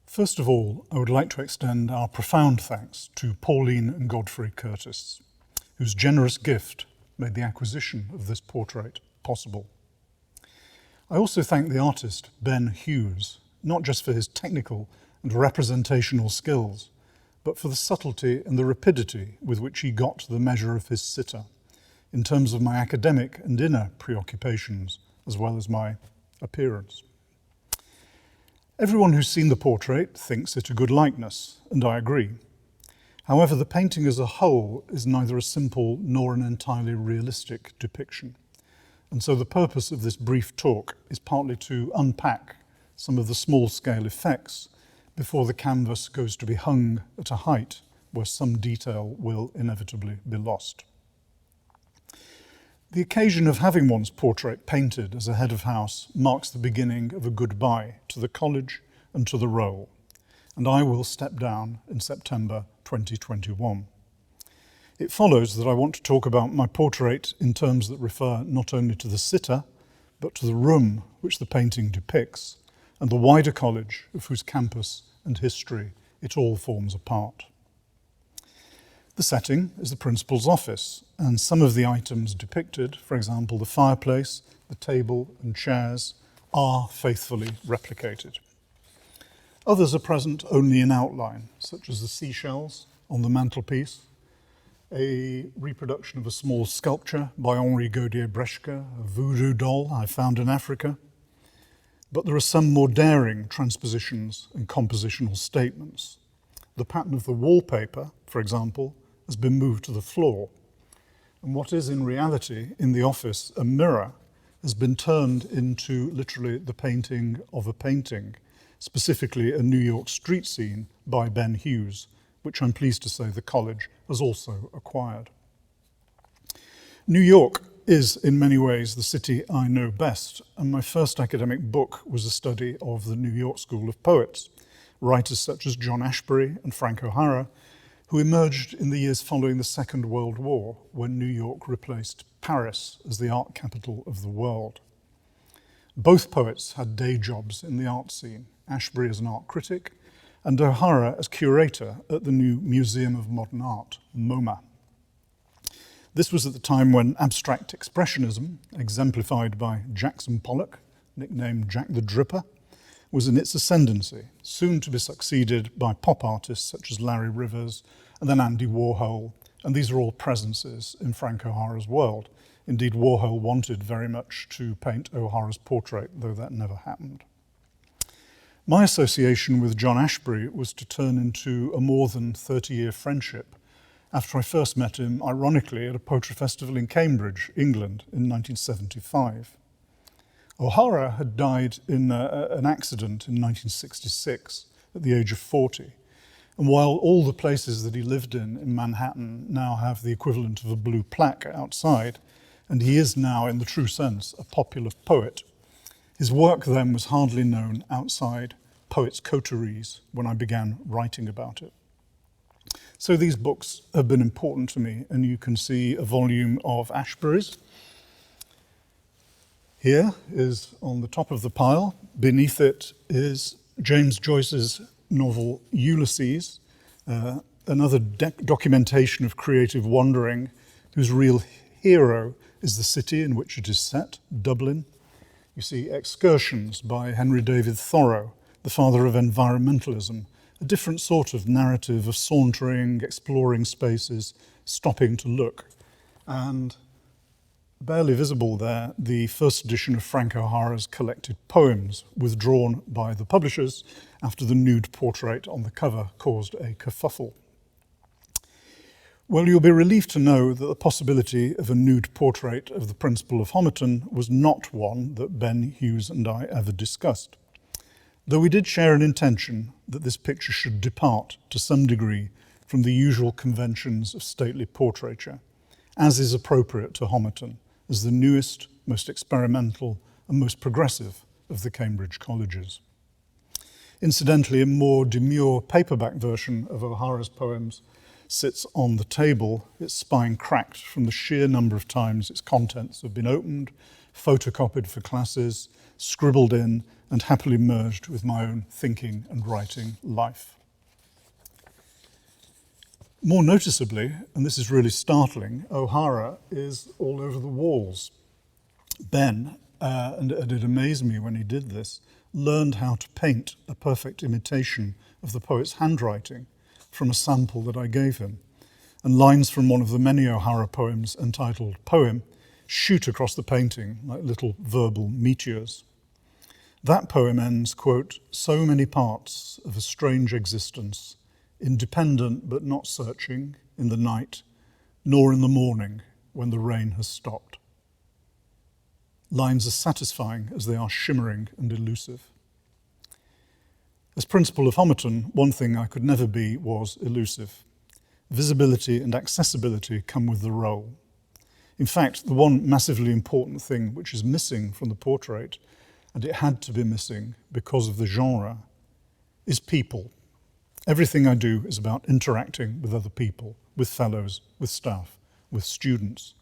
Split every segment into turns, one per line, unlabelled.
First of all, I would like to extend our profound thanks to Pauline and Godfrey Curtis, whose generous gift made the acquisition of this portrait possible. I also thank the artist Ben Hughes, not just for his technical and representational skills, but for the subtlety and the rapidity with which he got to the measure of his sitter, in terms of my academic and inner preoccupations, as well as my appearance. Everyone who's seen the portrait thinks it a good likeness, and I agree. However, the painting as a whole is neither a simple nor an entirely realistic depiction. And so the purpose of this brief talk is partly to unpack some of the small-scale effects before the canvas goes to be hung at a height where some detail will inevitably be lost. The occasion of having one's portrait painted as a head of house marks the beginning of a goodbye to the college and to the role, and I will step down in September 2021. It follows that I want to talk about my portrait in terms that refer not only to the sitter, but to the room which the painting depicts, and the wider college of whose campus and history it all forms a part. The setting is the principal's office, and some of the items depicted, for example, the fireplace, the table and chairs, are faithfully replicated. Others are present only in outline, such as the seashells on the mantelpiece, a reproduction of a small sculpture by Henri Gaudier-Breschke, a voodoo doll I found in Africa. But there are some more daring transpositions and compositional statements. The pattern of the wallpaper, for example, has been moved to the floor, and what is in reality in the office a mirror has been turned into literally the painting of a painting, specifically a New York street scene by Ben Hughes, which I'm pleased to say the college has also acquired. New York is in many ways the city I know best, and my first academic book was a study of the New York School of Poets, writers such as John Ashbery and Frank O'Hara, who emerged in the years following the Second World War, when New York replaced Paris as the art capital of the world. Both poets had day jobs in the art scene, Ashbery as an art critic, and O'Hara as curator at the new Museum of Modern Art, MoMA. This was at the time when abstract expressionism, exemplified by Jackson Pollock, nicknamed Jack the Dripper, was in its ascendancy, soon to be succeeded by pop artists such as Larry Rivers and then Andy Warhol, and these are all presences in Frank O'Hara's world. Indeed, Warhol wanted very much to paint O'Hara's portrait, though that never happened. My association with John Ashbery was to turn into a more than 30-year friendship after I first met him, ironically, at a poetry festival in Cambridge, England, in 1975. O'Hara had died in an accident in 1966 at the age of 40. And while all the places that he lived in Manhattan now have the equivalent of a blue plaque outside, and he is now, in the true sense, a popular poet, his work then was hardly known outside poets' coteries when I began writing about it. So these books have been important to me, and you can see a volume of Ashbery's. Here is on the top of the pile. Beneath it is James Joyce's novel Ulysses, another documentation of creative wandering, whose real hero is the city in which it is set, Dublin. You see Excursions by Henry David Thoreau, the father of environmentalism, a different sort of narrative of sauntering, exploring spaces, stopping to look. And barely visible there, the first edition of Frank O'Hara's collected poems, withdrawn by the publishers after the nude portrait on the cover caused a kerfuffle. Well, you'll be relieved to know that the possibility of a nude portrait of the Principal of Homerton was not one that Ben Hughes and I ever discussed, though we did share an intention that this picture should depart to some degree from the usual conventions of stately portraiture, as is appropriate to Homerton, as the newest, most experimental, and most progressive of the Cambridge colleges. Incidentally, a more demure paperback version of O'Hara's poems sits on the table, its spine cracked from the sheer number of times its contents have been opened, photocopied for classes, scribbled in, and happily merged with my own thinking and writing life. More noticeably, and this is really startling, O'Hara is all over the walls. Ben, and it amazed me when he did this, learned how to paint a perfect imitation of the poet's handwriting from a sample that I gave him. And lines from one of the many O'Hara poems entitled Poem shoot across the painting like little verbal meteors. That poem ends, quote, "So many parts of a strange existence, independent but not searching in the night, nor in the morning when the rain has stopped." Lines as satisfying as they are shimmering and elusive. As Principal of Homerton, one thing I could never be was elusive. Visibility and accessibility come with the role. In fact, the one massively important thing which is missing from the portrait, and it had to be missing because of the genre, is people. Everything I do is about interacting with other people, with fellows, with staff, with students.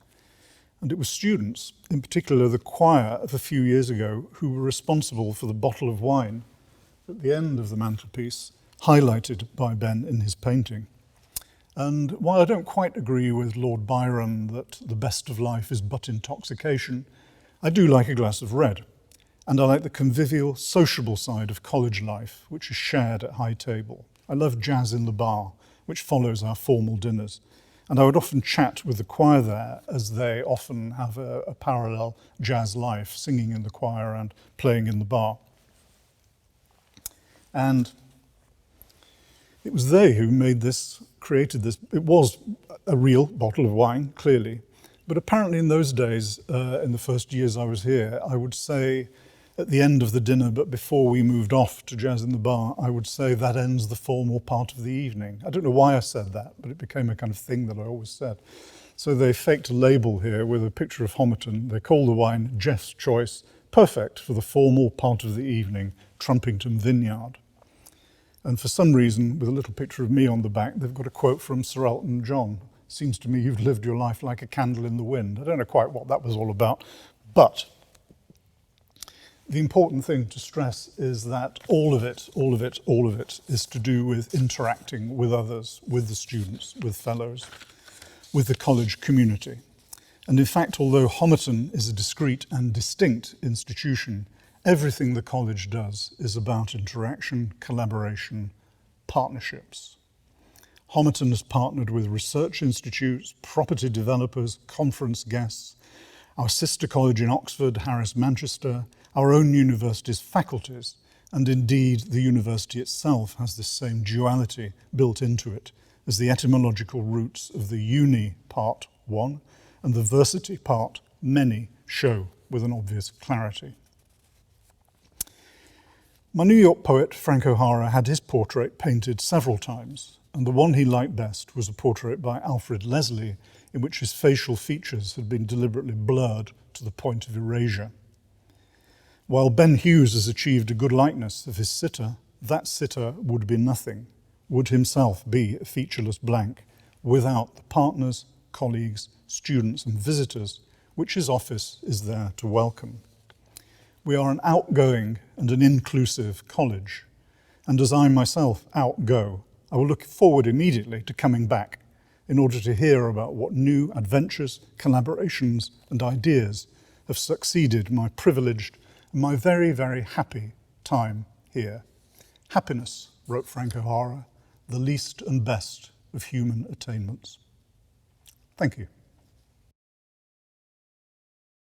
And it was students, in particular the choir of a few years ago, who were responsible for the bottle of wine at the end of the mantelpiece, highlighted by Ben in his painting. And while I don't quite agree with Lord Byron that the best of life is but intoxication, I do like a glass of red. And I like the convivial, sociable side of college life, which is shared at high table. I love jazz in the bar, which follows our formal dinners. And I would often chat with the choir there, as they often have a parallel jazz life, singing in the choir and playing in the bar. And it was they who created this. It was a real bottle of wine, clearly. But apparently in those days, in the first years I was here, I would say at the end of the dinner, but before we moved off to jazz in the bar, I would say that ends the formal part of the evening. I don't know why I said that, but it became a kind of thing that I always said. So they faked a label here with a picture of Homerton. They call the wine Geoff's Choice, perfect for the formal part of the evening, Trumpington Vineyard. And for some reason, with a little picture of me on the back, they've got a quote from Sir Elton John. "Seems to me you've lived your life like a candle in the wind." I don't know quite what that was all about, but the important thing to stress is that all of it is to do with interacting with others, with the students, with fellows, with the college community. And in fact, although Homerton is a discrete and distinct institution, everything the college does is about interaction, collaboration, partnerships. Homerton has partnered with research institutes, property developers, conference guests, our sister college in Oxford, Harris Manchester, our own university's faculties, and indeed the university itself has this same duality built into it as the etymological roots of the uni part one and the versity part many show with an obvious clarity. My New York poet, Frank O'Hara, had his portrait painted several times, and the one he liked best was a portrait by Alfred Leslie, in which his facial features had been deliberately blurred to the point of erasure. While Ben Hughes has achieved a good likeness of his sitter, that sitter would be nothing, would himself be a featureless blank, without the partners, colleagues, students and visitors which his office is there to welcome. We are an outgoing and an inclusive college, and as I myself outgo, I will look forward immediately to coming back in order to hear about what new adventures, collaborations and ideas have succeeded my privileged and my very, very happy time here. Happiness, wrote Frank O'Hara, the least and best of human attainments. Thank you.